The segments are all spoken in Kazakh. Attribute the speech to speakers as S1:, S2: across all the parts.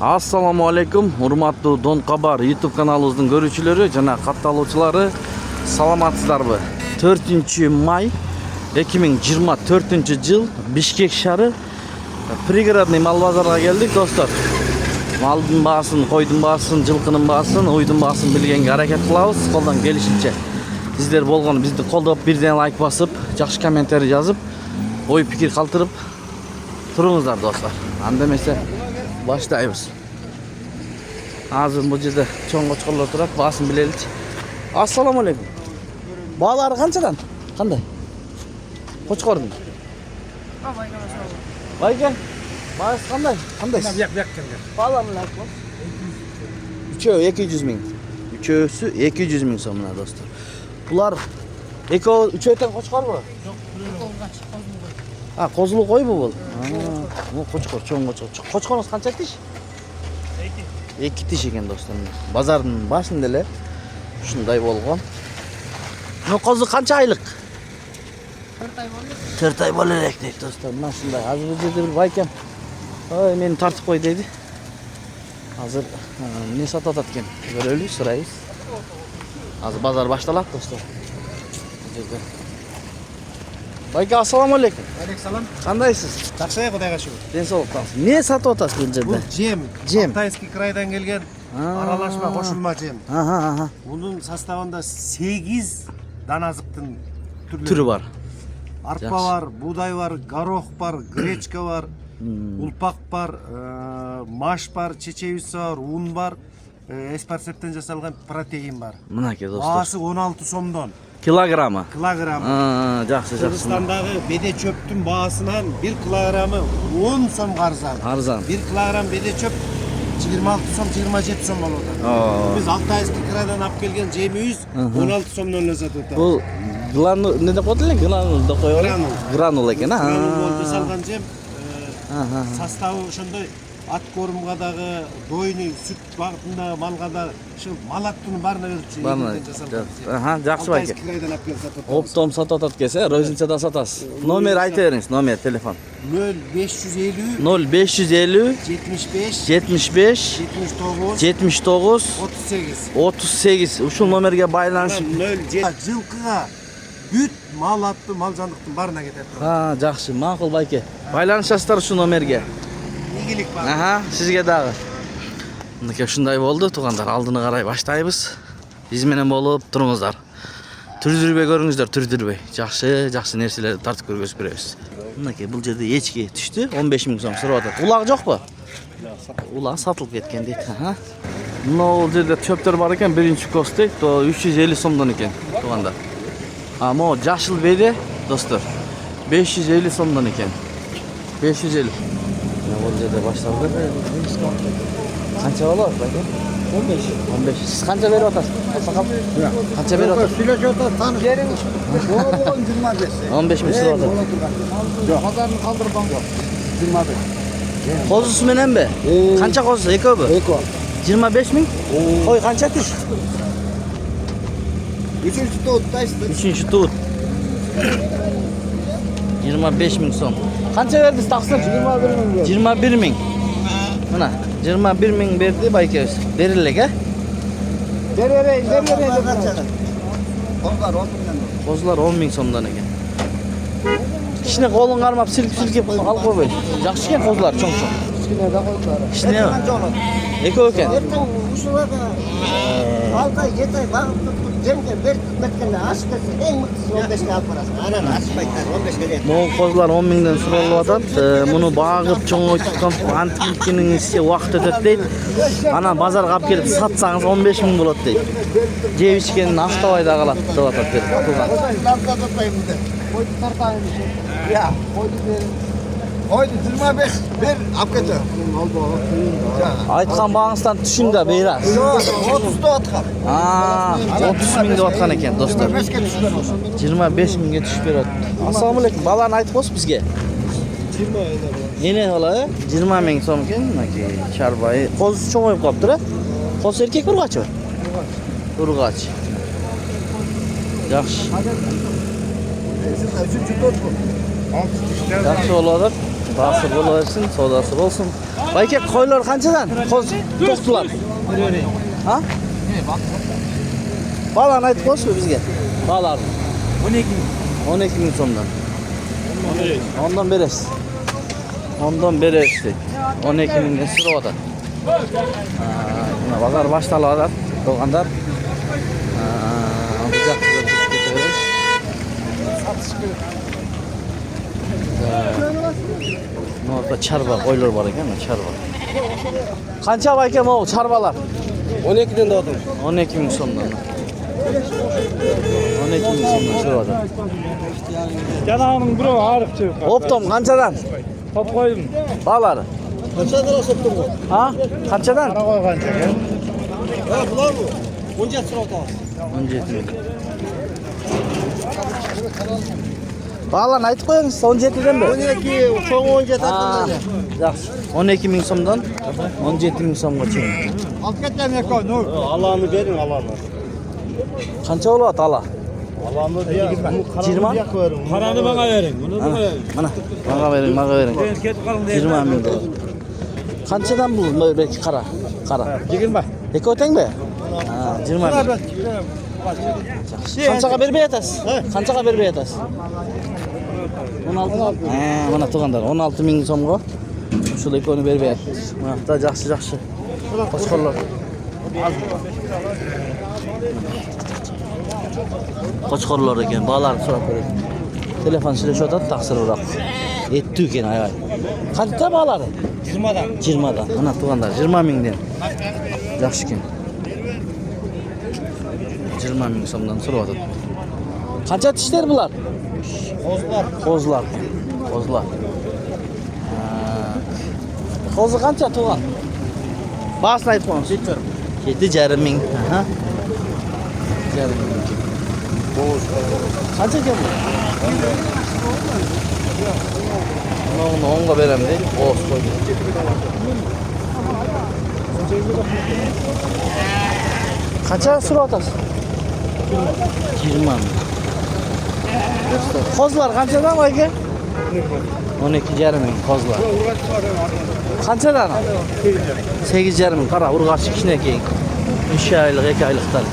S1: Assalamu alaikum, урматтуу Дон Кабар YouTube каналыбыздын көрүүчүлөрү жана катталуучулары, саламатсыздарбы? 4-май 2024-жыл Бишкек шаары пригородный мал базарга келдик, достор. Малдын баасын, койдун баасын, жылкынын баасын, уйдун баасын билгенге аракет кылабыз, колдон келишинче. Сиздер болгон бизди колдоп, бирден лайк басып, жакшы комментарий жазып, ой пикир калтырып туруңуздар, достор. Анда эмесе баштайбыз. Азыр бул жерде чоң кочкорлор турат, баасын билеличи. Ассаламу алейкум. Баалары канчадан? Кандай? Кочкордун. Байке. Баасы кандай? Кандайсыз?
S2: Бияк келген.
S1: Бааларын айтып. Үчөө 200 миң. Үчөөсү 200 миң сом мына, достор. Булар экөө үчөө тең кочкорбу?
S2: Жок, козулгач, козулу кой.
S1: Козулу койбу бул? Бул кочкор, чоң кочкор. Кочкоруңуз канча тиш? 2 тиш экен, достор. Базардын башында эле ушундай болгон. Мына козу канча айлык?
S2: 4 ай болду.
S1: 4 ай боло элек дейт, достор. Мына ушундай. Азыр бул жерде бир байкем. Ой, мени тартып кой деди. Азыр эмне сатып атат экен? Көрөлү, сурайбыз. Азыр базар башталат, достор. Байке, ассаламу алейкум.
S2: Алейкум салам.
S1: Кандайсыз?
S2: Жакшы, Кудайга шүгүр.
S1: Ден соолук тапсын. Эмне сатып атасыз бул жерде?
S2: Бул жем.
S1: Жем.
S2: Алтайский крайдан келген аралашма кошулма жем. Мунун составында 8 даназыктын
S1: Түрү бар.
S2: Арпа бар, будай бар, горох бар, гречка бар, улпак бар, маш бар, чечевица бар, ун бар, эспарсеттен жасалган протеин бар.
S1: Мынакей, достор.
S2: Баасы 16 сомдон.
S1: Килограммы.
S2: Килограмм.
S1: Жакшы, жакшы.
S2: Кыргызстандагы беде чөптүн баасынан 1 килограммы 10 сомго арзан.
S1: Арзан.
S2: 1 килограмм беде чөп 26 сом, 27 сом болуп атат. Биз Алтайский крайдан алып келген жемибиз 16 сомдон эле сатып атабыз.
S1: Бул гранул эмне деп коет эле? Гранул деп коебу. Гранул экен,
S2: Гранул болуп жасалган жем. Составы ошондой ат корумга дагы, дойный сүт багытында малга да, ушул мал аттын баарына берчү жасалган.
S1: Жакшы байке.
S2: Алтайский крайдан алып келип сатып атабыз.
S1: Оптом сатып атат экенсиз, розницада сатасыз. Номер айта бериңиз, номер телефон.
S2: 0550
S1: 0550
S2: 75
S1: 75
S2: 79
S1: 79
S2: 38.
S1: 38. Ушул номерге байланышып.
S2: 07 жылкыга бүт мал атты, мал жандыктын баарына кетет.
S1: Жакшы, макул байке. Байланышасыздар ушул номерге.
S2: Ийгилик бар.
S1: Сизге дагы. Мынакей ушундай болду, туугандар. Алдыны карай баштайбыз. Биз менен болуп туруңуздар. Түрдүрбөй көрүңүздөр, түрдүрбөй. Жакшы нерселерди тартып көргөзүп беребиз. Мынакей бул жерде эчки түштү, 15 миң сом сурап атат. Улак жокпу? Улак сатылып кеткен дейт. Мына бул жерде чөптөр бар экен, биринчи кост дейт, 350 сомдон экен, туугандар. Могу жашыл беде, достор, 550 сомдон экен. 550. Бул жерде башталды. Канча болот, байке? 15. Сиз канча берип атасыз? Канча берип атасыз?
S2: Сүйлөшүп атат, таныш бериңиз. Болгон 25.
S1: 15 миң сурап атат.
S2: Жок, базарын калтырбам жок. 25.
S1: Козусу мененби? Канча козу? Экөөбү?
S2: Эко.
S1: 25 миң? Кой канча тиш?
S2: 3-чү туут дайсыз.
S1: 3-чү туут. 25 миң сом. Канча бердиз таксыр? 21 миң. Мына 21 миң берди байкебиз. Берилек,
S2: Беререйин.
S1: Козулар 10 миң сомдон экен. Кичине колун кармап силкип алып койбой. Жакшы экен козулар, чоң-чоң.
S2: Кичине да койлар.
S1: Кичине. Экөө экен.
S3: Ушуларда 6 ай 7 ай багып жемге берип кеткенде ашып кетсе эң мыктысы 15 алып барасың. Анан ашпайт, 15 берет.
S1: Могу козулар 10 миңден суралып атат. Муну багып чоңойтуп антикинingizге убакыт өтөт дейт. Анан базарга алып келип сатсаңыз 15 миң болот дейт. Жеп ичкенин актабай да калат деп атат бер.
S2: Койду тартайын. Я, койду бер. Койду 25 бер, алып кете.
S1: Айткан багыңыздан түшүн да бейра.
S2: 30 да аткан.
S1: 30 миң деп аткан экен, достор. 25 миңге түшүп берет. Ассаламу алейкум. Баланы айтып коесуз бизге.
S2: 20
S1: Эне бала, 20 миң сом экен, мынакей чарбай. Козу чоңоюп калыптыр, Козу эркек ургачы? Ургач. Жакшы. Жакшы болуп атат. Bası bol olsun, sodası bolsun. Bayke koylar kançadan? Koz toktular. Ha? Balan aytıp koysun bizge. Balar. 12 bin sondan. Ondan beresiz. Ondan beresiz. 12 bin sürü oda. Buna bazar baştalarlar. Doğanlar. Alacak getiriyoruz. Orada çarba koylar var ekan, çarba. Kança var ekan o çarbalar?
S2: 12'den doğdum.
S1: 12 bin sondan. 12 bin sondan sürü oda.
S4: Yanağının biri ağrık çıkıyor.
S1: Optom kançadan?
S4: Top koydum.
S1: Bağları.
S2: Kaçadan asıptın bu?
S1: Ha? Kançadan?
S4: Para koy kanca.
S2: Ha bular mı? 17 sıra otamaz.
S1: 17 bin. Bağlarını aytıp koyuңuz 17'den mi?
S2: 12, çoğu 17
S1: Ha,
S2: atıldı.
S1: yaxşı. 12 min so'mdan 17 min so'mga chiqdi.
S4: Alt kettem yakın Nur.
S2: Allah'ını verin Allah'ını.
S1: Qancha bo'lyapti ala?
S2: Allah'ını ya.
S1: 20?
S4: Paranı bana verin. Bunu bana verin.
S1: Mana, maga bering, maga bering.
S4: Ketip kalın
S1: 20 ming dollar. Qanchadan bu belki qara? Qara.
S4: 20.
S1: Ikki o'tangmi? Ha, 20 ming. Qanchaga berib aytasiz? Qanchaga berib aytasiz? 16. Ha, mana tug'anlar 16 ming so'mga. Shuni ikkovini berib aytasiz. Mana da yaxshi. Qo'shqorlar. Qo'chqorlar ekan, bolalar so'rab ko'ring. Telefon ishlashyotadi, taqsirroq. Etdi ekan ayol. Qancha bolari?
S2: 20'dan.
S1: 20 dan. Mana tug'anlar 20 mingdan. Yaxshi ekan. 20 ming so'mdan so'rayotadi. Qancha tishlar bular?
S2: Kozlar.
S1: Qozlar. Qozi qancha tug'an? Basini aytib qo'ying. 7,5 ming. Aha. 7,5 ming. Qancha ekan bu? Uni 10 ga beraman deydi. O'z qo'ydi. Qancha so'rayotasiz? 20 ming. Qozlar qanchadan aka? 12,5 ming qozlar. Qanchadan? 8,5 ming. Qara, urg'achi kichkinakay. 3 oylik, 2 oylikdan.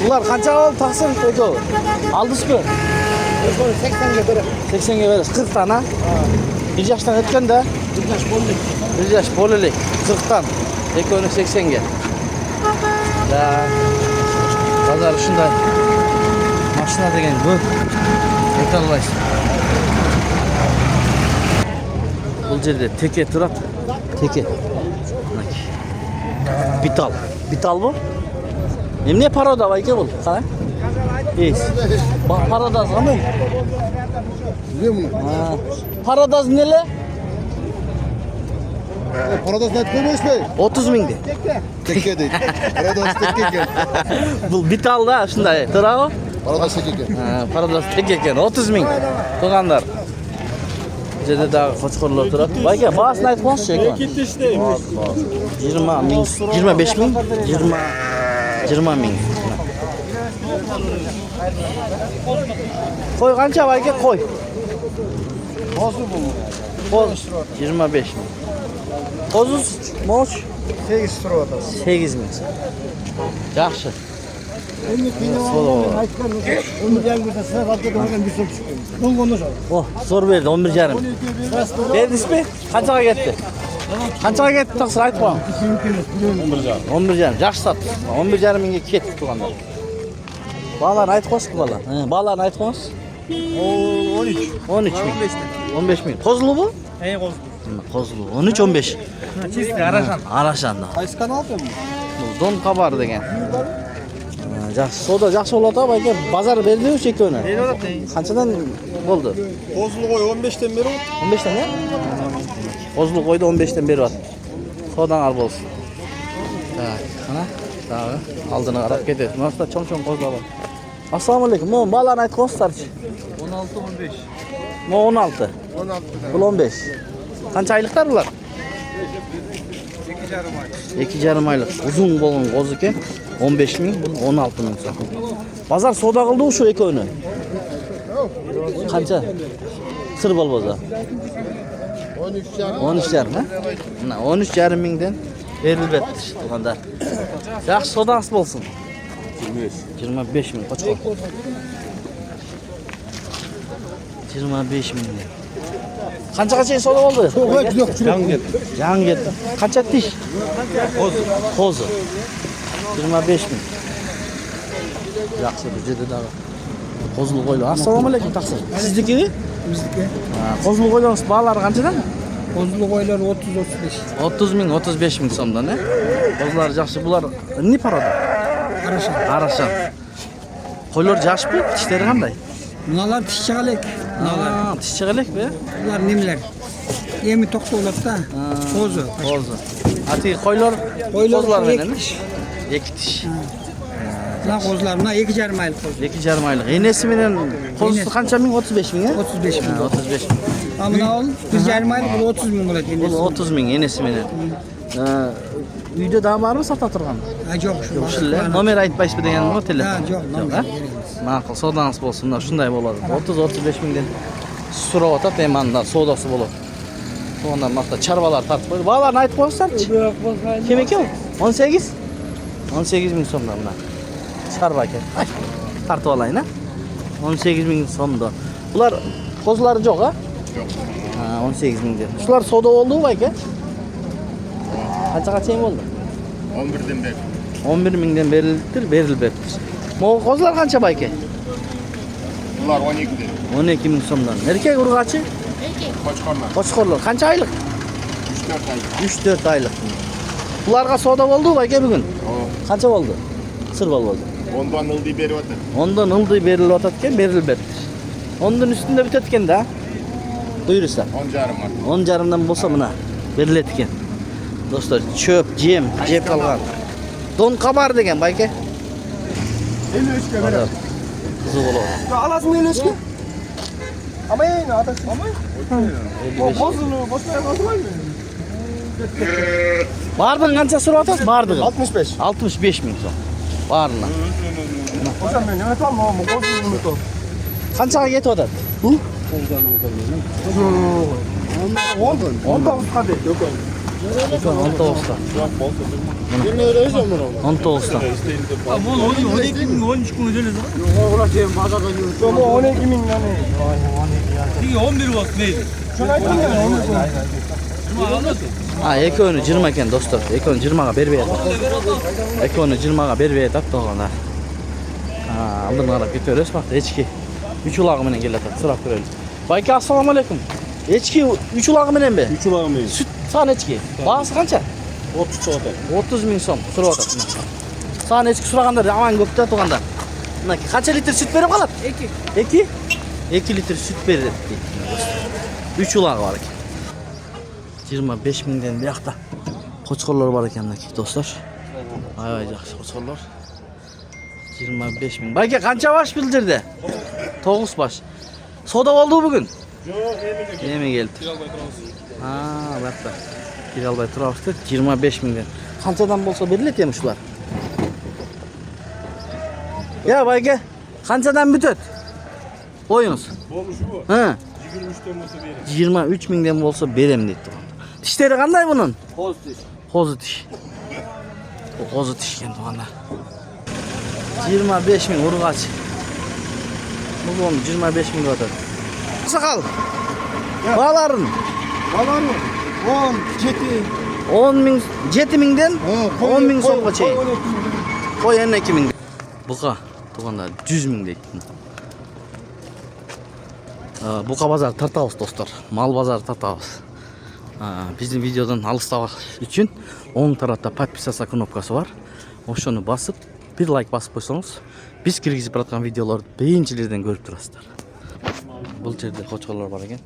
S1: Ular qancha oldi taqsim aka? Aldingizmi?
S2: 80'ga beri.
S1: 80 ga berasiz. 40 dan ha? 1 yoshdan o'tganda? 1 yosh bo'lalik. 40 dan. Ekoni 80 ga. Ya. Bozor shunday. Mashina degan bu. Etallaysiz. Bu yerda teke turadi. Teke. Bital. Bital bu? Emne paroda var ki bu? Qara. Es. Bak parodaz qanday?
S2: Biliyor musun?
S1: Ha. Parodaz nele?
S2: Paradas net koymuş bey.
S1: 30 mingdi.
S2: Tekke değil. Paradas tekke.
S1: Bu bital da shunday. Turadi.
S2: Paradas tekke.
S1: Ha, parodaz tek ekan 30 ming. To'g'anlar. Bu yerda da qo'chqorlar turadi. Aka, bahasini aytib qo'yingchi aka. 20 ming, 25 ming, 20 ming. Qo'y qancha aka, qo'y.
S2: Nasıl bu?
S1: Qo'z 25 ming. Qo'zus moch
S2: 8 sıra otamaz.
S1: 8 ming. Yaxshi.
S2: Onu gelmeden sıra kalktı da bir soru çıkıyor. Bunu konuşalım.
S1: Oh, zo'r berdi 11,5. Berdingizmi? Qanchaga ketdi? Qanchaga ketdi? Taqsir aytib qo'ying. 11,5. Yaxshi sotdi. 11,5 mingga ketdi turganlar. Bolalarni aytib qo'ysiz bola. Ha, bolalarni aytib qo'ysiz. 13 ming. 15 ming. Qo'zlu bu?
S4: Ey qo'z.
S1: Qo'zlu. 13-15.
S4: Чисто Arashan.
S1: Arashanda.
S2: Qaysi kanalda mı?
S1: Don qabar degan. Yaxshi, savdo yaxshi bo'lyapti, aka. Bozor berdi-ku chekoni. Qanchadan bo'ldi?
S2: Kozlu koy 15'ten beri.
S1: 15 dan ya? Qo'zlu qo'ydi 15 dan beryapti. Savdolar bo'lsin. Tak, qana? Tag'i oldini qarab ketadi. Mana cho'ng-cho'ng qo'zlar bor. Assalomu alaykum. Men bolalarni aytib qo'ysizlarchi?
S2: 16-15.
S1: Men 16.
S2: 16'dan.
S1: Bu 15. Qancha oyliklar bular? 2,5 oylik. Uzun bo'lgan qo'z ekan. 15 ming, 16 ming so'm. Bozor savdo qildi shu ikkovini. Qancha? Sir bolboza. 13,5 ha? Mana 13,5 mingdan berilib etdi tug'anlar. Yaxshi savdosi bo'lsin. 25 ming qo'chqor. 25 ming. Qanchaga savdo bo'ldi? Yangi ketdi. Qancha tish? Qo'zi. 25 ming. Yaxshi juda da. Qo'zli qo'ylar. Assalomu alaykum taqsir. Siznikimi?
S5: Bizniki.
S1: Qo'zli qo'ylar baholari qanchadan?
S5: Qo'zli qo'ylar 30-35.
S1: 30 ming, 35 ming so'mdan, ha? Qo'zlar yaxshi. Bular ne parada?
S5: Qarasha.
S1: Qarasha. Qo'ylar yaxshi, tishlari qanday?
S5: Bunalar tishchig'alik. Bunalar.
S1: Tishchig'likmi?
S5: Bular nimalar? Yemi to'xtovlabda. Qo'zi.
S1: Qo'zi. Ati qo'ylar qo'zlar
S5: Qo'ylar
S1: menimi? Ikki tish.
S5: Bular qo'zlar, bular 2,5 mayl qo'zi.
S1: 2,5 maylik. Enesi bilan qo'zi qancha ming? 35 ming, ha?
S5: 35 ming.
S1: 35 ming.
S5: Mana ol, 1,5 mayl, bu 30 ming bo'ladi
S1: Bu
S5: endi.
S1: 30 ming enesi bilan. Uyda dam bormi sota turgan?
S5: Ha, yo'q shu.
S1: Shunday nomer aytmaysiz deganmi telefon?
S5: Ha, yo'q, nomer
S1: ha?
S5: beramiz.
S1: Ma'qul, savdosi bo'lsin. Shunday bo'ladi. 30-35 mingdan so'rab o'tadi, manda savdosi bo'ladi. Ondan maqta charvalar tartib qo'ydi. Bolalarni aytib qo'ysanchi? Kim ekan? 18? 18 ming so'mdan mana. Charva ekan. Tartib olayın ha. 18 ming so'mdan. Bular qo'zlari yo'q, ha? Yo'q. Ha, 18 mingdan. Shular savdo bo'ldimi aka? Qancha bo'ldi?
S6: 11'den beri.
S1: 11 mingdan berilib berdi. Mo'l qo'zlar qancha aka?
S6: Bunlar 12'den.
S1: 12 ming so'mdan. Erkak urg'achi?
S6: Qo'chqorlar.
S1: Qo'chqorlar qancha oylik?
S6: 3-4 ay.
S1: 3-4 oylik. Bularga savdo bo'ldimi aka bugun? Qancha bo'ldi? Sir bo'ldi.
S6: Ondan ıldı beri ötür.
S1: Ondan ıldı berilib o'tadigan, berilib berdi. Ondan üstünde bitetganda buyursa.
S6: 10,5 var.
S1: 10,5dan bo'lsa mana beriladigan. Do'stlar, cho'p, jeb qolgan. Don qabar degan bayka.
S6: 53 ga beradi.
S1: Qiziq bo'ladi.
S6: Alasın 53 ga. Ama yayın atası. Ama. Bozulu, boşuna kalmayın.
S1: Bardın qancha so'rayapsiz? Bardi.
S6: 65.
S1: 65 ming so'm. Barni.
S6: Hocam ben ne tamam mı? Bozulu mu?
S1: Qanchaga ketyapti? Bu?
S6: 10'da uskadı. Yok.
S1: 19'da. 19'da.
S4: Bu 12 ming 13 kun ödülüz.
S6: Ulan şey mağazadan yürüyor. Ama 12 bin yani.
S4: İyi 11 volt neydi?
S6: Şuna kim yani 12 bin?
S1: Ha, ekoni 20 ekan do'stlar. Ekoni 20 ga berib berdi. Ekoni 20 ga berib berdi to'g'anda. Ha, oldin qarab ketaverasiz, vaqt echki 3 ulog'i bilan keladi. So'rab ko'raylik. Bayka assalomu alaykum. Echki 3 ulog'i bilan be?
S6: 3 ulan mı?
S1: Süt san echki. Bahsi qancha?
S6: 30 çoğda.
S1: 30 ming so'm so'rayapti. San echki so'raganda aman ko'pda to'g'anda. Mana qancha litr süt berib qoladi? 2. 2 litr süt beradi. 3 ulog'i bor ekan. 25 mingdan bu yoqda qo'chqorlar bor ekan do'stlar. Voy yaxshi qo'chqorlar. 25 ming. Bayka qancha bosh bildirdi? 9 bosh. Savdo bo'ldi bugun? Yo'q, yemi keldi. Ha, albatta. Kiralbay turibdi 25 mingdan. Qanchadan bo'lsa beriladi shular? Ya bayka, qanchadan bitadi? Qo'yingiz.
S6: Olmuş bu.
S1: Ha,
S6: 23'ten olsa verir.
S1: 23 mingdan bo'lsa berem deydi. Tishlari qanday bunun?
S6: Poz diş.
S1: Qo'zi tish. Bu qo'zi tish ekan to'g'anlar. 25 ming urg'achi. Bu 25 ming o'tadi. Saqal. Balarin.
S6: Balar mı? 10, 7.
S1: 10 ming, 7 mingdan 10 ming so'mga cheyin. Qo'y 12 ming. Buqa to'g'anlar 100 ming deydi. Buqa bozor tartamiz do'stlar. Mal bozori tartamiz. Bizim videodan alыстабаш üçün оң тарапта подписаться кнопкасы бар. Ошону басып, bir like басып койсоңуз, биз киргизип бараткан видеолорду биринчилерден көрүп турасыздар. Бул жерде кочкорлор бар экен.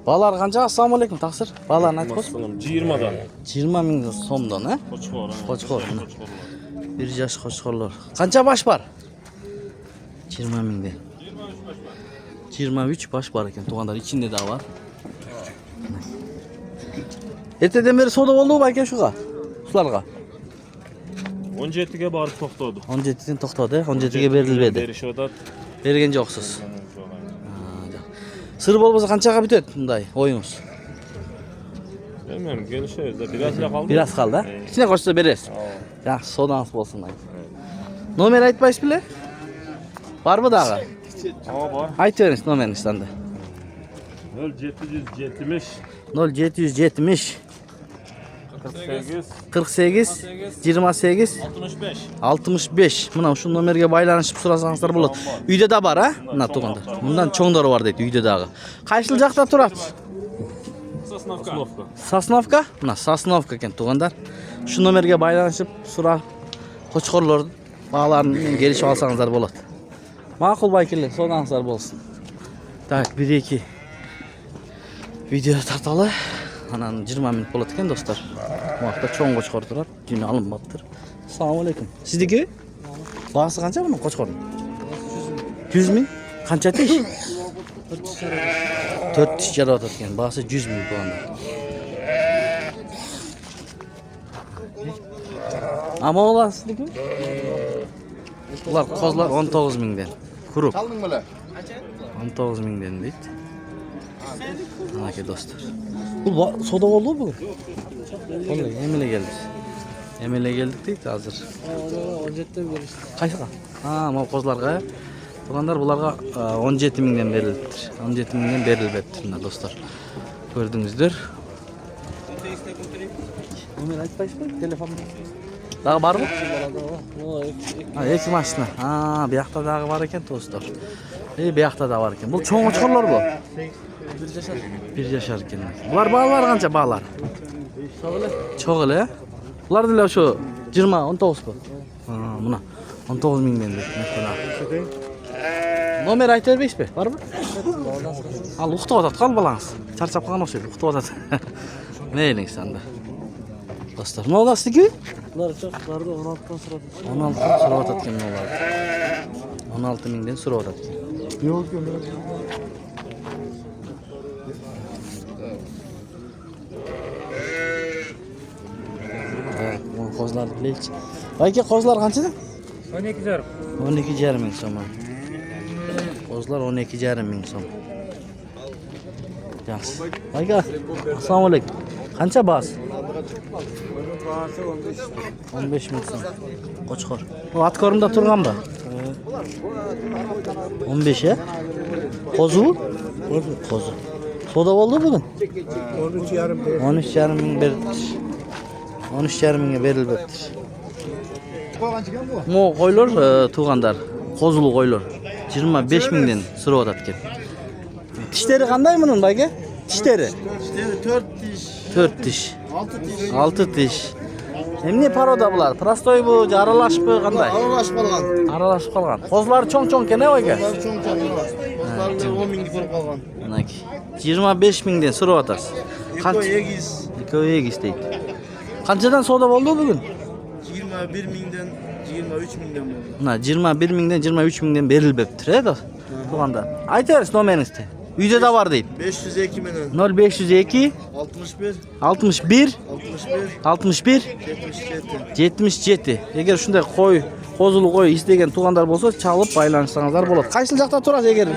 S1: Балалар канча? Ассаламу алейкум, таксир. Балаларын айтып койсуң.
S6: 20'dan.
S1: 20 миң сомдон, э?
S6: Qo'chqor.
S1: Qo'chqor. 1 жаш qo'chqorlar. Канча баш бар? 20 миңден. 23 baş var ekan. To'g'anlar içinde de var. Erteden beri soda oldu mu aka şuga? Sularga?
S6: 17'ge barıp to'xtadi.
S1: 17'den to'xtadi. 17'ge berilmedi.
S6: Berishodi.
S1: Bergen joqsiz. Сыр болбосо канчага бүтөт мындай оюңуз?
S7: Bilmiyorum, görüşürüz de biraz kaldı.
S1: Бир аз калды, а? Кичине кошсо бересиз. Жакшы, содаңыз болсун. Номер айтпайсыз беле? Барбы дагы?
S7: Aa var.
S1: Айтып бериңиз номериңизди анда.
S7: 0770
S1: 0770
S7: 48
S1: 48 28 65. Мына ушул номерге байланышып сурасаңыздар болот. Үйдө да бар, а? Мына туугандар. Мындан чоңдору бар дейт, үйдө дагы. Кайсыл жакта турат?
S7: Sosnovka.
S1: Сосновка? Мына Сосновка экен туугандар. Ушул номерге байланышып сурап кочкорлордун бааларын келишип алсаңыздар болот. Макул байкелер, содаңыздар болсун. Так, 1-2 видео тарталы. Анан 20 минут болот экен достор. Муакта чоң кочкор турат, жүнү алынбаптыр. Ассаламу алейкум. Сиздики? Баасы канча мунун кочкордун? 100 миң? Канча тиш? 4 тиш жарап атат экен. Баасы 100 миң туугандар. Амола сиздики? Булар козлар 19 миңден. Куруп. 19 миңден дейт. Анаке достор. Бул сода болду бүгүн? Болду, эмеле келдик. Эмеле келдик дейт азыр.
S5: 17 беришти.
S1: Кайсыга? Могу козларга. Туугандар буларга 17 миңден берилиптир. 17 миңден берилбептир мына достор. Көрдүңүздөр. Номер айтпайсызбы? Телефон. Дагы барбы? Эки машина. Биякта дагы бар экен достор. Биякта да бар экен. Бул чоң кочкорлорбу? 1 жашар экен. Булар баалар канча баалар? Чоң эле. Булар деле ошо 20-19бу? Мына 19 миңден дейт. Номер айтып бербейсизби? Барбы? Ал уктап атат кал балаңыз. Чарчап калган окшойт, уктап атат. Мейлиңиз анда. Достор, мына сиздики?
S5: Булар чокларды 16тан сурап.
S1: 16 сурап атат экен булар. 16 миңден сурап атат экен. Козларды билейчи. Байке, козлар канчадан?
S4: 12,5.
S1: 12,5 миң сом. Козлар 12,5 миң сом. Жакшы. Байке, ассаламу алейкум. Канча баасы? 15 миң сом. Кочкор. Бул ат көрүмдө турганбы? 15, э? Козу? Козу. Сода болду бүгүн? 13,5 миң берилиптир. 13,5 миңге берилбептир. Могу койлор туугандар, козулуу койлор 25 миңден сурап атат экен. Тиштери кандай мунун байке? Тиштери? 4 тиш. 6 тиш. Эмне порода булар? Простойбу, аралашпы кандай?
S6: Аралашып калган.
S1: Аралашып калган. Козулар чоң-чоң экен, э байке?
S6: Чоң-чоң. Козлар 10 миңди көрүп калган.
S1: Мынакей. 25 миңден сурап атасыз. Экөө эгиз дейт. Канчадан сода болду бүгүн?
S6: 21 миңден 23 миңден болду.
S1: Мына 21 миңден 23 миңден берилбептир, э туугандар. Айтыңыз номериңизди. Үйдө да бар дейт.
S6: 502 менен
S1: 0502
S6: 61
S1: 61
S6: 61
S1: 61
S6: 77.
S1: 77. Эгер ушундай кой, козулуу кой издеген туугандар болсо, чалып байланышсаңыздар болот. Кайсыл жакта турат эгер?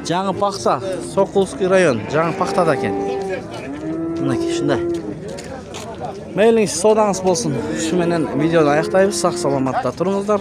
S1: Жаңы Пакта, Сокулский район, Жаңы Пактада экен. Мынакей ушундай. Мейлиңиз содаңыз болсун. Ушу менен видеону аяктайбыз. Сак саламатта туруңуздар.